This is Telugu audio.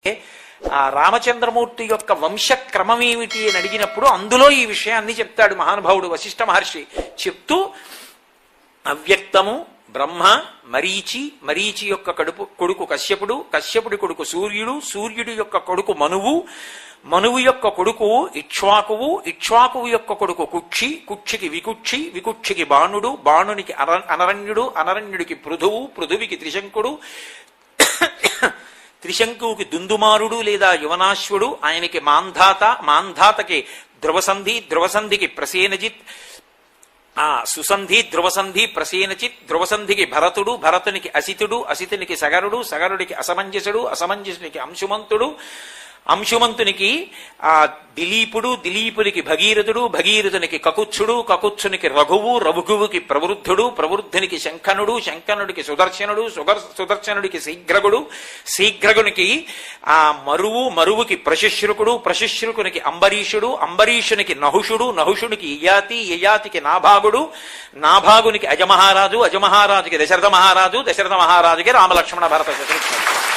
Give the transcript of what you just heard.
ఆ రామచంద్రమూర్తి యొక్క వంశక్రమం ఏమిటి అని అడిగినప్పుడు అందులో ఈ విషయాన్ని చెప్తాడు మహానుభావుడు వశిష్ఠ మహర్షి. చెప్తూ అవ్యక్తము బ్రహ్మ, మరీచి, మరీచి యొక్క కొడుకు కశ్యపుడు, కశ్యపుడి కొడుకు సూర్యుడు, సూర్యుడి యొక్క కొడుకు మనువు, మనువు యొక్క కొడుకు ఇక్ష్వాకువు, ఇక్ష్వాకువు యొక్క కొడుకు కుక్షి, కుక్షికి వికుక్షి, వికుక్షికి బాణుడు, బాణునికి అనరణ్యుడు, అనరణ్యుడికి పృథువు, పృథువికి త్రిశంకుడు, త్రిశంకువుకి దుందుమారుడు లేదా యువనాశ్వుడు, ఆయనకి మాంధాత, మాంధాతకి ధ్రువసంధి, ధ్రువసంధికి ప్రసేనజిత్, సుసంధి, ధ్రువసంధి, ప్రసేనచిత్, ధ్రువసంధికి భరతుడు, భరతునికి అసితుడు, అసితునికి సగరుడు, సగరుడికి అసమంజసుడు, అసమంజసునికి అంశుమంతుడు, అంశుమంతునికి దిలీపుడు, దిలీపునికి భగీరథుడు, భగీరథునికి కకుత్సుడు, కకుత్సునికి రఘువు, రఘువుకి ప్రవృద్ధుడు, ప్రవృద్ధునికి శంఖనుడు, శంఖనుడికి సుదర్శనుడు, సుదర్శనుడికి శీఘ్రగుడు, శీఘ్రగునికి మరువు, మరువుకి ప్రశుశ్రుకుడు, ప్రశుశ్రుకునికి అంబరీషుడు, అంబరీషునికి నహుషుడు, నహుషునికి యయాతి, యయాతికి నాభాగుడు, నాభాగునికి అజమహారాజు, అజమహారాజుకి దశరథ మహారాజు, దశరథ మహారాజుకి రామలక్ష్మణ భరత శత్రుఘ్నుడు.